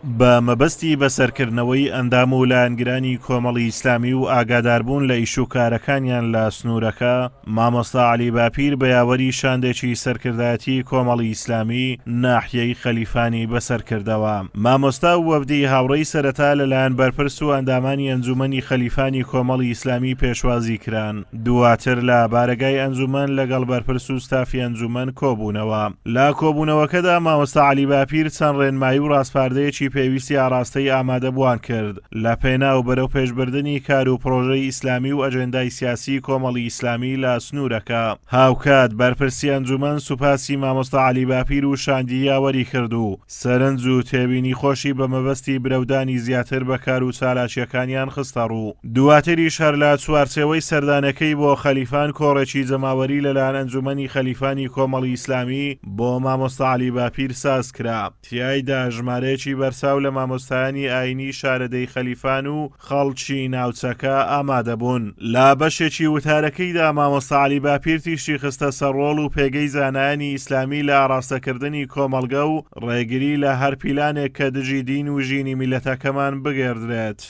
بە مەبەستی بەسەرکردنەوەی ئەندام و لایەنگرانی کۆمەڵی ئیسلامی و ئاگاداربوون لە ئیش و کارەکانیان لە سنوورەکە، مامۆستا عەلی باپیر بە یاوەری شاندێکی سەرکردایەتی کۆمەڵی ئیسلامی ناحیەی خەلیفانی بەسەرکردەوە. مامۆستا و وەفدی هاوڕێی سەرەتا لەلایەن بەرپرس و ئەندامانی ئەنجومەنی خەلیفانی کۆمەڵی ئیسلامی پێشوازی کران. دواتر لە بارگای ئەنجومەن لەگەڵ بەرپرس و ستافی ئەنجومەن کۆبوونەوە. لە کۆبوونەوەکەدا مامۆستا عەلی باپیر چەند ڕێنمایی و ڕاستپاردەیەکی پێویستی ئاراستەی ئامادەبووان کرد لە پێناو بەرەو پێشبردننی کار و پرۆژەی ئیسلامی و ئەجێندای سیاسی کۆمەڵی ئیسلامی لە سنوورەکە. هاوکات بەرپرسی ئەنجومەن سوپاسی مامۆستا عەلی باپیر و شاندی یاوەری کرد و سەرنج و تێبینی خۆشی بە مەبەستی برەودانی زیاتر بە کار و چالاکیەکانیان خستە ڕوو. دواتریش هەر لە چوارچێوەی سەردانەکەی بۆ خەلیفان کۆڕێکی جەماوەری لەلایەن ئەنجومەنی خەلیفانی کۆمەڵی ئیسلامی بۆ مامۆستا عەلی باپیر ساز کرا. تیایدا ژمارەیەکی بەرساو لە مامۆستایانی ئاینی شارەدەی خەلیفان و خەڵکی ناوچەکە ئامادەبوون. لە بەشێکی وتارەکەیدا مامۆستا عەلی باپیر تیشتی خستە سەر ڕۆڵ و پێگەی زانایانی ئیسلامی لە ئاراستەکردنی کۆمەڵگە و ڕێگری لە هەر پیلانێک کە دژی دین و ژینی میلەتەکەمان بگێردرێت.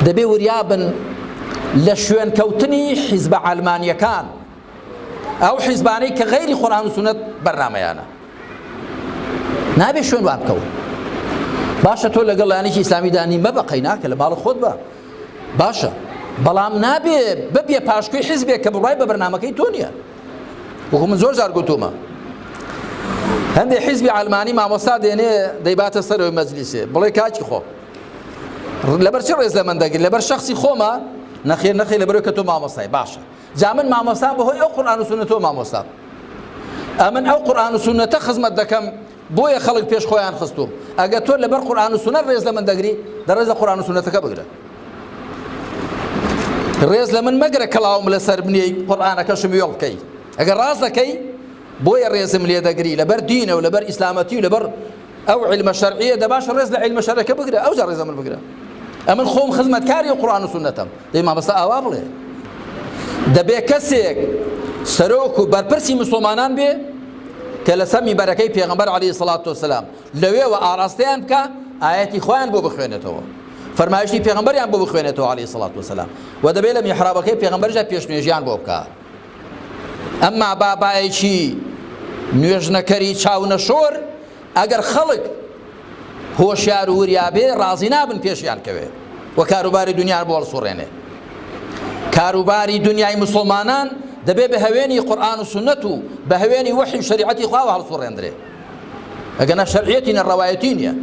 دەبێ وریابن لە شوێن کەوتنی حیزبە عەلمانیەکان، ئەو حیزبانەی کە غەیری قورئان و سونەت بەرنامەیانە، نابێ شوێن وان بکەون. باشە تۆ لەگەڵ لایەنێکی ئیسلامیدا نیمە بەقەی ناکە لە باڵ خۆت بە باشە، بەڵام نابێ ببێ پاشکوی حیزبێک کە بڕای بە بەرنامەکەی تۆ نییە. وەکو من زۆر جار گوتومە هەندێک حیزبی عەلمانی مامۆستا دێنێ دەیباتە سەرەوەی مەجلیسێ بڵێ کاکی خۆ لەبەر چی ڕێز لە من دەگری؟ لەبەر شەخسی خۆمە؟ نەخێر نەخێر لەبەرەوەی کە تۆ مامۆستای. باشە جا من مامۆستام بەهۆی ئەو قورئان و سونەتەوە مامۆستام، ئەمن ئەو قورئان و سونەتە خزمەت دەکەم بۆیە خەڵک پێش خۆیان خستوم. ئەگە تۆ لەبەر قورئان و سونەت ڕێز لە من دەگری، دەڕێز لە قورئان و سونەتەکە بگرە. ڕێز لە من مەگرە کەڵاوم لەسەر بنێی قورئانەکەشم وێڵ بکەی. ئەگەر ڕاست دەکەی بۆیە ڕێزم لێ دەگری لەبەر دینە و لەبەر ئیسلامەتی و لەبەر ئەو عیلمە شەرعیە دەباشە ڕێز لە عیلمە شەرعەکە بگرە. ئەو جا ڕێزە من بگرە. ئەمن خۆم خزمەتکاری قورئان و سونەتم. دەی مامۆستا ئاوا بڵێ. دەبێ کەسێک سەرۆک و بەرپرسی مسلمانان بێ کە لەسەر میبەرەکەی پێغەمبەر عەلەیهی سەڵات وسەلام لەوێوە ئاراستەیان بکە، ئایەتی خۆیان بۆ بخوێنێتەوە، فەرمایشتی پێغەمبەریان بۆ بخوێنێتەوە عەلەیهی سەڵات وسەلام، و دەبێت لە میحرابەکەی پێغەمبەرجا پێشنوێژیان بۆ بکە. ئەمما بابایەکی نوێژنەکەری چاونەشۆر ئەگەر خەڵک هۆشیار و وریابێ ڕازی نابن پێشیان کەوێ و کاروباری دنیان بۆ هەڵسوڕێنێ. کاروباری دنیای مسلمانان دەبێ بە هەوێنی قورئان و سونەت و بە هەوێنی وحی و شەریعەتی خوا هەڵسوڕێندرێ، ئەگەنا شەرعیەتی نەڕەوایەتی نییە.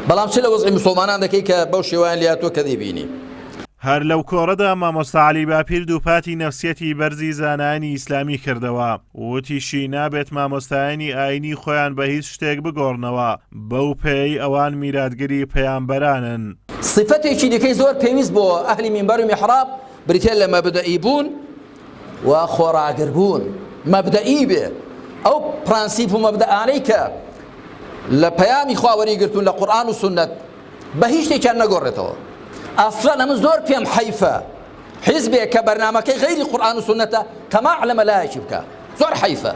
بەڵام چ لە وەزعی مسلمانان دەکەی کە بەو شێوەیان لێهاتووە کە دەیبینی. هەر لەو کۆڕەدا مامۆستا عەلی باپیر دووپاتی نەفسیەتی بەرزی زانایانی ئیسلامی کردەوە. وتیشی نابێت مامۆستایانی ئاینی خۆیان بە هیچ شتێک بگۆڕنەوە، بەو پێی ئەوان میراتگەری پەیامبەرانن. صفەتێکی دیکەی زۆر پێویست بۆ ئەهلی مینبەر و میحراب بریتێ لە مەبدەئی بوون و خۆراگربوون. مەبدەئی بێ، ئەو پرانسیپ و مەبدەئانەی کە لە پەیامی خوا وەریگرتوون لە قورئان و سونەت بە هیچ شتێکیان نەگۆڕێتەوە. ئەسڵەن ئەمن زۆر پێم حەیفە حیزبێک کە بەرنامەکەی غەیری قورئان و سونەتە تەماع لە مەلایەکی بکە، زۆر حەیفە.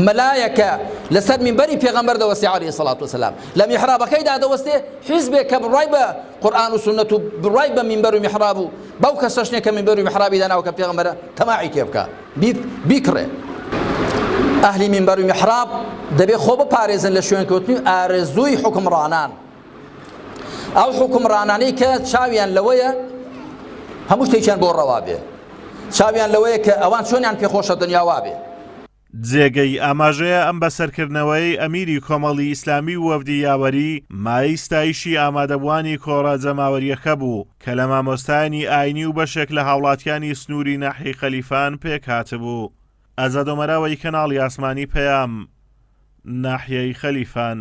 مەلایەکە لەسەر مینبەری پێغەمبەر دەوەستێ عەلەیهی سەڵات وسەلام، لە میحرابەکەیدا دەوەستێ حیزبێک کە بڕای بە قورئان و سونەت و بڕای بە مینبەر و میحراب و بەو کەسەشنێک کە مینبەر و میحرابی داناوە کە پێغەمبەرە تەماعی تێ بکە، بیکڕێ. ئەهلی مینبەر و میحراب دەبێ خۆ بپارێزن لە شوێنکەوتنی ئارەزووی حوکمڕانان. ئەو حوکمڕانانەی کە چاویان لەوەیە هەموو شتێکیان بۆ ڕەوا بێ، چاویان لەوەیە کە ئەوان چۆنیان پێخۆشە دنیاوا بێ. جێگەی ئاماژەیە ئەم بەسەرکردنەوەی ئەمیری کۆمەڵی ئیسلامی و وەفدی یاوەری مای ستایشی ئامادەبوانی کۆڕە جەماوەریەکە بوو کە لە مامۆستایانی ئاینی و بەشێک لە هاوڵاتیانی سنووری ناحیەی خەلیفان پێک هاتبوو. ئازادۆمەراوەی کەناڵی ئاسمانی پەیام، ناحیەی خەلیفان.